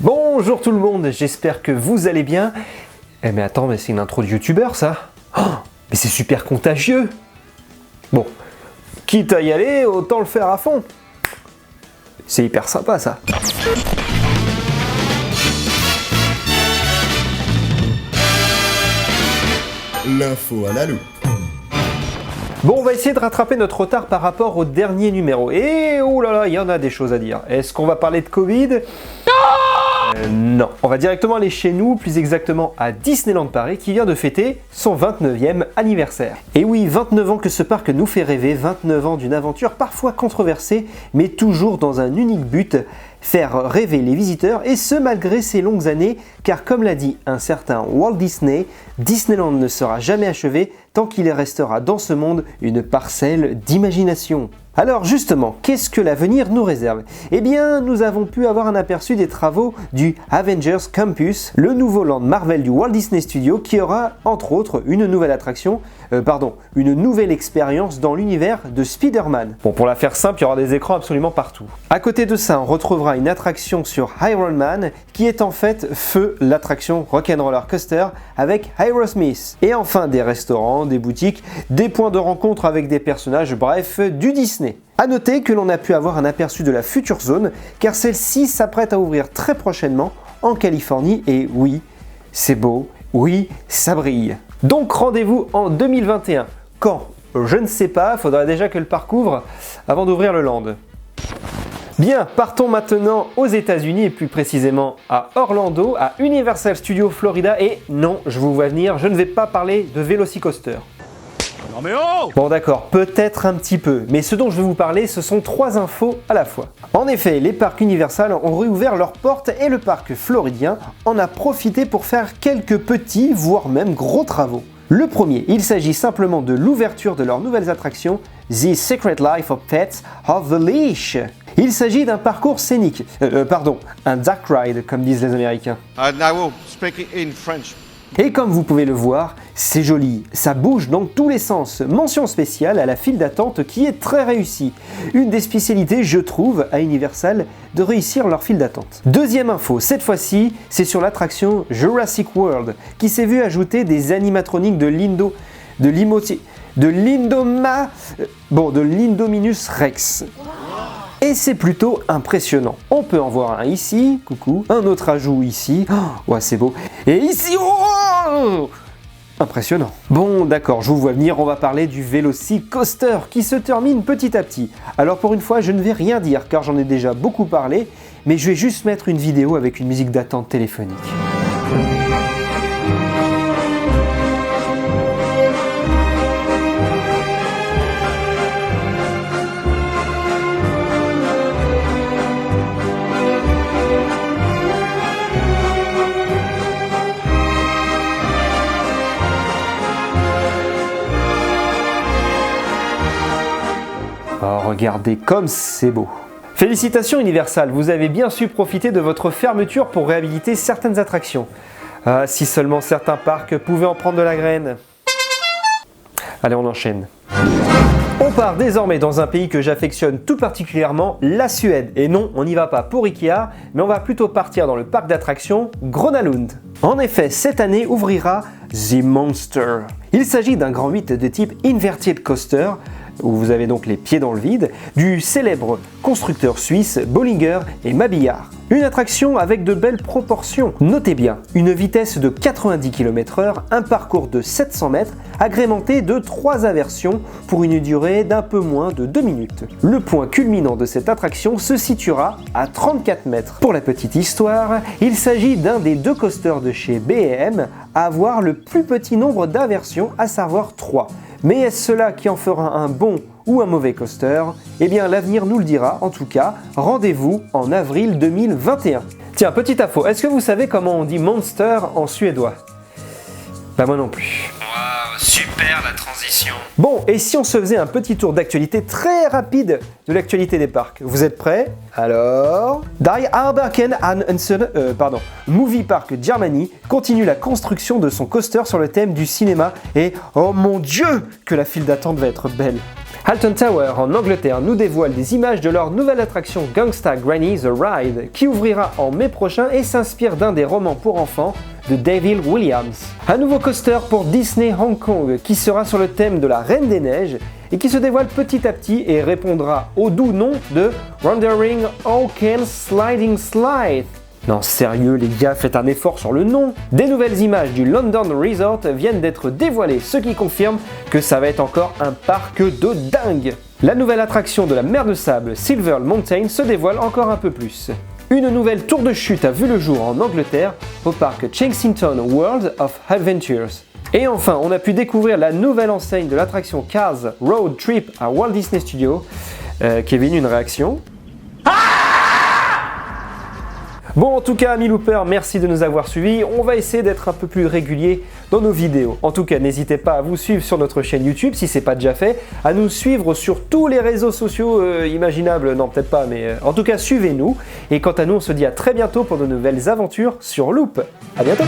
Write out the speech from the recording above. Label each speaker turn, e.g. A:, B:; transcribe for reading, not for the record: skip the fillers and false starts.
A: Bonjour tout le monde, j'espère que vous allez bien. Eh mais attends, mais c'est une intro de youtubeur ça. Oh, mais c'est super contagieux. Bon, quitte à y aller, autant le faire à fond. C'est hyper sympa ça.
B: L'info à la loupe.
A: Bon, on va essayer de rattraper notre retard par rapport au dernier numéro. Et oh là là, il y en a des choses à dire. Est-ce qu'on va parler de Covid ? Non, on va directement aller chez nous, plus exactement à Disneyland Paris, qui vient de fêter son 29e anniversaire. Et oui, 29 ans que ce parc nous fait rêver, 29 ans d'une aventure parfois controversée, mais toujours dans un unique but, faire rêver les visiteurs, et ce malgré ces longues années, car comme l'a dit un certain Walt Disney, Disneyland ne sera jamais achevé tant qu'il restera dans ce monde une parcelle d'imagination. Alors justement, qu'est-ce que l'avenir nous réserve ? Eh bien, nous avons pu avoir un aperçu des travaux du Avengers Campus, le nouveau land Marvel du Walt Disney Studios qui aura entre autres une nouvelle attraction, une nouvelle expérience dans l'univers de Spider-Man. Bon, pour la faire simple, il y aura des écrans absolument partout. À côté de ça, on retrouvera une attraction sur Iron Man qui est en fait feu l'attraction Rock'n'Roller Coaster avec Aerosmith. Et enfin des restaurants, des boutiques, des points de rencontre avec des personnages, bref, du Disney. A noter que l'on a pu avoir un aperçu de la future zone car celle-ci s'apprête à ouvrir très prochainement en Californie et oui, c'est beau, oui, ça brille. Donc rendez-vous en 2021. Quand ? Je ne sais pas, faudra déjà que le parc ouvre avant d'ouvrir le land. Bien, partons maintenant aux États-Unis et plus précisément à Orlando, à Universal Studios Florida et non, je vous vois venir, je ne vais pas parler de Velocicoaster.
C: Non mais oh !
A: Bon d'accord, peut-être un petit peu, mais ce dont je vais vous parler, ce sont 3 infos à la fois. En effet, les parcs Universal ont réouvert leurs portes et le parc floridien en a profité pour faire quelques petits, voire même gros travaux. Le premier, il s'agit simplement de l'ouverture de leurs nouvelles attractions, The Secret Life of Pets of the Leash. Il s'agit d'un parcours scénique, un dark ride comme disent les Américains.
D: Now speaking in French.
A: Et comme vous pouvez le voir, c'est joli, ça bouge dans tous les sens. Mention spéciale à la file d'attente qui est très réussie. Une des spécialités, je trouve, à Universal, de réussir leur file d'attente. Deuxième info, cette fois-ci, c'est sur l'attraction Jurassic World, qui s'est vu ajouter des animatroniques de l'Indominus Rex. Et c'est plutôt impressionnant. On peut en voir un ici, coucou, un autre ajout ici, oh, ouais c'est beau, et ici, oh, impressionnant. Bon d'accord, je vous vois venir, on va parler du Velocicoaster qui se termine petit à petit. Alors pour une fois, je ne vais rien dire car j'en ai déjà beaucoup parlé, mais je vais juste mettre une vidéo avec une musique d'attente téléphonique. Oh, regardez comme c'est beau. Félicitations Universal, vous avez bien su profiter de votre fermeture pour réhabiliter certaines attractions. Ah, si seulement certains parcs pouvaient en prendre de la graine. Allez, on enchaîne. On part désormais dans un pays que j'affectionne tout particulièrement, la Suède. Et non, on n'y va pas pour Ikea, mais on va plutôt partir dans le parc d'attractions Gröna Lund. En effet, cette année ouvrira The Monster. Il s'agit d'un grand 8 de type Inverted Coaster, où vous avez donc les pieds dans le vide, du célèbre constructeur suisse Bollinger et Mabillard. Une attraction avec de belles proportions. Notez bien, une vitesse de 90 km/h, un parcours de 700 mètres, agrémenté de 3 inversions pour une durée d'un peu moins de 2 minutes. Le point culminant de cette attraction se situera à 34 mètres. Pour la petite histoire, il s'agit d'un des 2 coasters de chez B&M à avoir le plus petit nombre d'inversions, à savoir 3. Mais est-ce cela qui en fera un bon ou un mauvais coaster ? Eh bien l'avenir nous le dira, en tout cas, rendez-vous en avril 2021. Tiens, petite info, est-ce que vous savez comment on dit monster en suédois ? Bah moi non plus.
C: Waouh, super la transition.
A: Bon, et si on se faisait un petit tour d'actualité très rapide de l'actualité des parcs ? Vous êtes prêts ? Alors... Die Arberken Movie Park Germany continue la construction de son coaster sur le thème du cinéma et oh mon dieu que la file d'attente va être belle. Alton Tower en Angleterre nous dévoile des images de leur nouvelle attraction Gangsta Granny The Ride qui ouvrira en mai prochain et s'inspire d'un des romans pour enfants de David Williams. Un nouveau coaster pour Disney Hong Kong qui sera sur le thème de la Reine des Neiges et qui se dévoile petit à petit et répondra au doux nom de Wandering Hawkins Sliding Slide. Non, sérieux les gars, faites un effort sur le nom. Des nouvelles images du London Resort viennent d'être dévoilées, ce qui confirme que ça va être encore un parc de dingue. La nouvelle attraction de la mer de sable, Silver Mountain, se dévoile encore un peu plus. Une nouvelle tour de chute a vu le jour en Angleterre au parc Chessington World of Adventures. Et enfin, on a pu découvrir la nouvelle enseigne de l'attraction Cars Road Trip à Walt Disney Studios. Kevin, une réaction ? Bon, en tout cas, amis loopers, merci de nous avoir suivis. On va essayer d'être un peu plus régulier dans nos vidéos. En tout cas, n'hésitez pas à vous suivre sur notre chaîne YouTube si c'est pas déjà fait, à nous suivre sur tous les réseaux sociaux imaginables. Non, peut-être pas, mais en tout cas, suivez-nous. Et quant à nous, on se dit à très bientôt pour de nouvelles aventures sur Loop. À bientôt.